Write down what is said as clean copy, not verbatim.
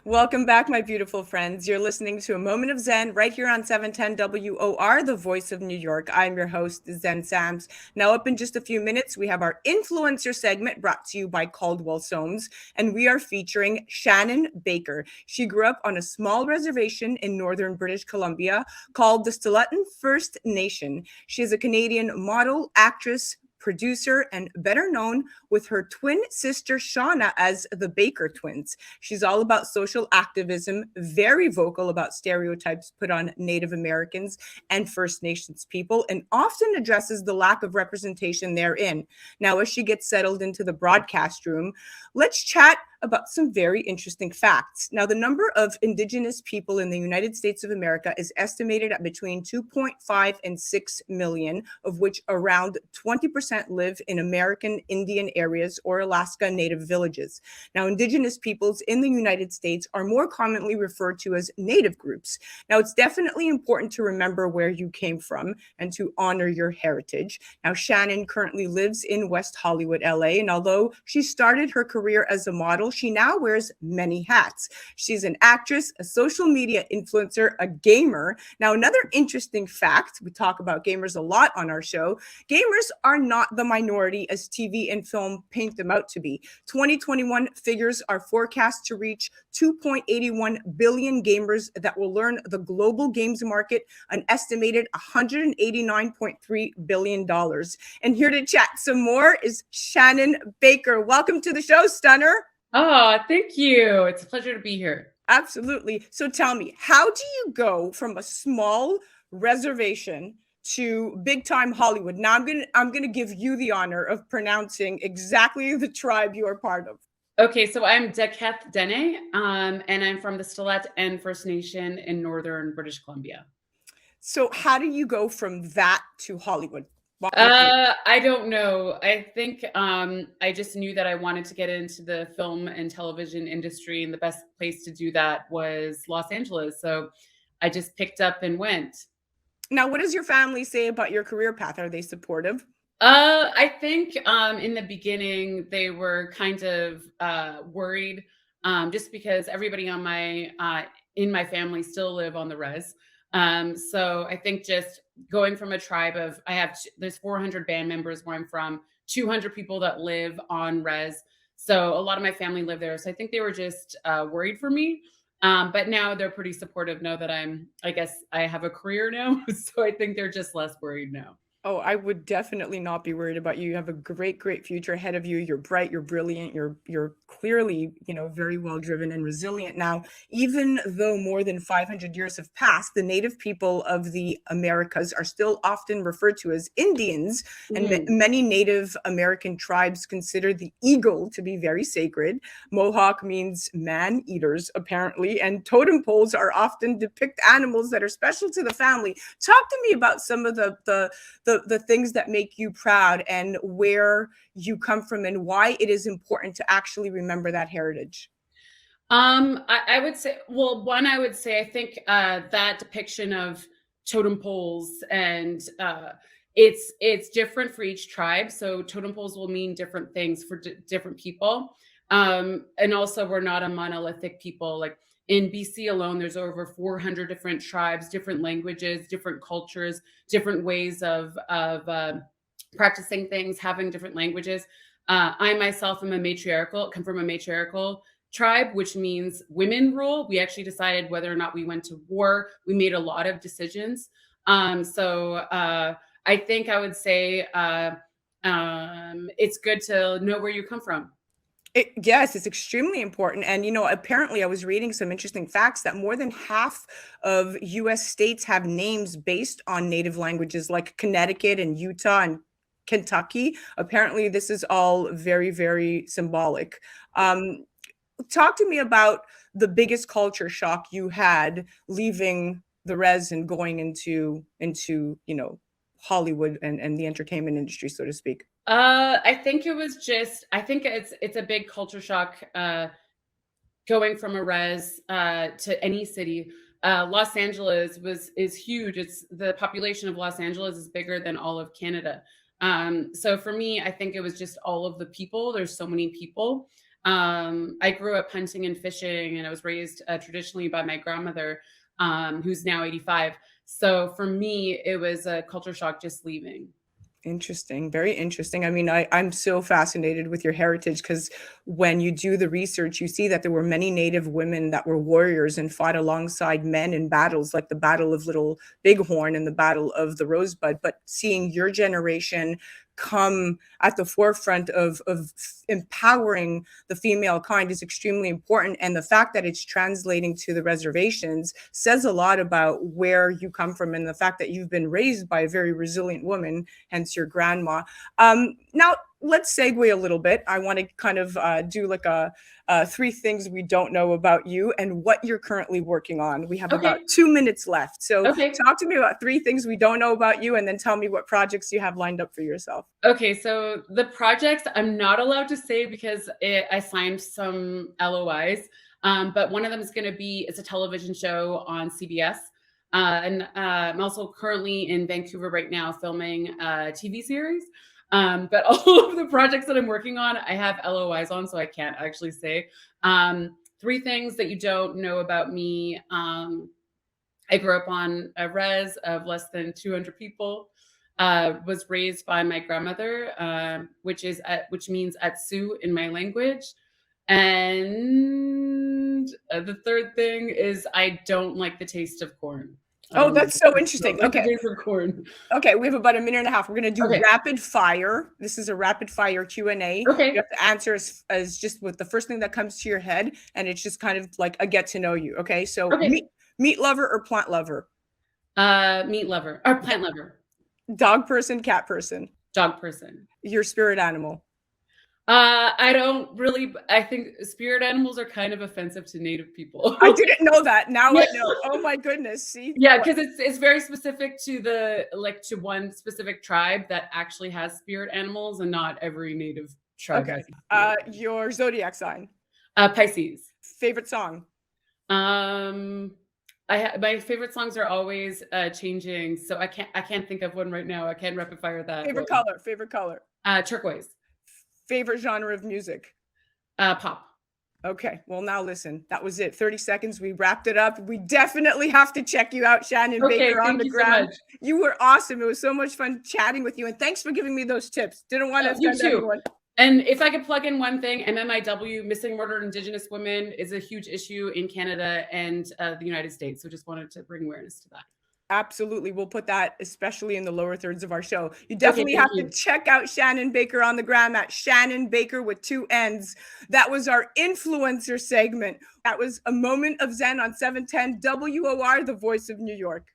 Welcome back, my beautiful friends. You're listening to A Moment of Zen right here on 710 WOR, the voice of New York. I'm your host, Zen Sams. Now, up in just a few minutes, we have our influencer segment brought to you by Caldwell Soames, and we are featuring Shannon Baker. She grew up on a small reservation in northern British Columbia called the Stellat'en First Nation. She is a Canadian model, actress, producer, and better known with her twin sister Shauna as the Baker twins. She's all about social activism, very vocal about stereotypes put on Native Americans and First Nations people, and often addresses the lack of representation therein. Now, as she gets settled into the broadcast room, let's chat about some very interesting facts. Now, the number of Indigenous people in the United States of America is estimated at between 2.5 and 6 million, of which around 20% live in American Indian areas or Alaska Native villages. Now, Indigenous peoples in the United States are more commonly referred to as Native groups. Now, it's definitely important to remember where you came from and to honor your heritage. Now, Shannon currently lives in West Hollywood, LA, and although she started her career as a model, she now wears many hats. She's an actress, a social media influencer, a gamer. Now, another interesting fact, we talk about gamers a lot on our show, gamers are not the minority as TV and film paint them out to be. 2021 figures are forecast to reach 2.81 billion gamers that will learn the global games market an estimated $189.3 billion. And here to chat some more is Shannon Baker. Welcome to the show, Stunner. Oh, thank you. It's a pleasure to be here. Absolutely. So tell me, how do you go from a small reservation to big time Hollywood? Now I'm gonna give you the honor of pronouncing exactly the tribe you are part of. Okay, so I'm Deketh Dene, and I'm from the Stellat'en First Nation in northern British Columbia. So how do you go from that to Hollywood? Walk me through. I don't know. I think I just knew that I wanted to get into the film and television industry, and the best place to do that was Los Angeles. So I just picked up and went. Now, what does your family say about your career path? Are they supportive? I think in the beginning they were kind of worried, just because everybody on my in my family still live on the res. So I think just going from a tribe of there's 400 band members where I'm from, 200 people that live on res. So a lot of my family live there. So I think they were just worried for me. But now they're pretty supportive. Know that I guess I have a career now. So I think they're just less worried now. Oh, I would definitely not be worried about you. You have a great, great future ahead of you. You're bright, you're brilliant, you're clearly, very well driven and resilient. Now, even though more than 500 years have passed, the native people of the Americas are still often referred to as Indians, and many Native American tribes consider the eagle to be very sacred. Mohawk means man eaters, apparently, and totem poles are often depict animals that are special to the family. Talk to me about some of the things that make you proud and where you come from and why it is important to actually remember that heritage. I would say, well, one, I would say, I think that depiction of totem poles and it's different for each tribe. So totem poles will mean different things for different people. And also we're not a monolithic people. Like in BC alone, there's over 400 different tribes, different languages, different cultures, different ways of practicing things, having different languages. I myself come from a matriarchal tribe, which means women rule. We actually decided whether or not we went to war. We made a lot of decisions. So I think I would say it's good to know where you come from. Yes, it's extremely important. And, apparently I was reading some interesting facts that more than half of US states have names based on native languages, like Connecticut and Utah and Kentucky. Apparently, this is all very, very symbolic. Talk to me about the biggest culture shock you had leaving the res and going into Hollywood and the entertainment industry, so to speak. I think it's a big culture shock going from a res to any city. Los Angeles is huge. It's the population of Los Angeles is bigger than all of Canada. So for me, I think it was just all of the people. There's so many people. I grew up hunting and fishing, and I was raised traditionally by my grandmother, who's now 85. So for me, it was a culture shock just leaving. Interesting. Very interesting. I mean, I'm so fascinated with your heritage because when you do the research, you see that there were many Native women that were warriors and fought alongside men in battles like the Battle of Little Bighorn and the Battle of the Rosebud. But seeing your generation come at the forefront of empowering the female kind is extremely important. And the fact that it's translating to the reservations says a lot about where you come from and the fact that you've been raised by a very resilient woman, hence your grandma. Now, let's segue a little bit. I want to kind of do like a 3 things we don't know about you and what you're currently working on. We have about 2 minutes left. So talk to me about 3 things we don't know about you and then tell me what projects you have lined up for yourself. Okay, so the projects I'm not allowed to say because I signed some LOIs, but one of them is going to be, it's a television show on CBS. And I'm also currently in Vancouver right now filming a TV series. But all of the projects that I'm working on, I have LOIs on, so I can't actually say. 3 things that you don't know about me. I grew up on a res of less than 200 people. Was raised by my grandmother, which means at Sioux in my language. And the 3rd thing is I don't like the taste of corn. Oh, that's so interesting. Okay. Corn. Okay, we have about a minute and a half. We're going to do Okay. rapid fire. This is a rapid fire Q&A. Okay. You have to answer as just with the first thing that comes to your head, and it's just kind of like a get to know you. Okay, so meat lover or plant lover? Meat lover or plant lover. Dog person, cat person? Dog person. Your spirit animal? I think spirit animals are kind of offensive to Native people. I didn't know that. Now I know. Oh my goodness. See? Yeah, because it's very specific to to one specific tribe that actually has spirit animals, and not every Native tribe. Okay. Your zodiac sign? Pisces. Favorite song? My favorite songs are always changing, so I can't think of one right now. I can't rapid fire that. Favorite color? Favorite color? Turquoise. Favorite genre of music? Pop. Okay, well now listen, that was it. 30 seconds, we wrapped it up. We definitely have to check you out, Shannon Baker on the ground. So you were awesome. It was so much fun chatting with you, and thanks for giving me those tips. Didn't want to offend anyone. And if I could plug in one thing, MMIW, missing murdered Indigenous women, is a huge issue in Canada and the United States. So just wanted to bring awareness to that. Absolutely. We'll put that especially in the lower thirds of our show. You definitely have to check out Shannon Baker on the gram at Shannon Baker with 2 N's. That was our influencer segment. That was a moment of Zen on 710 WOR, the voice of New York.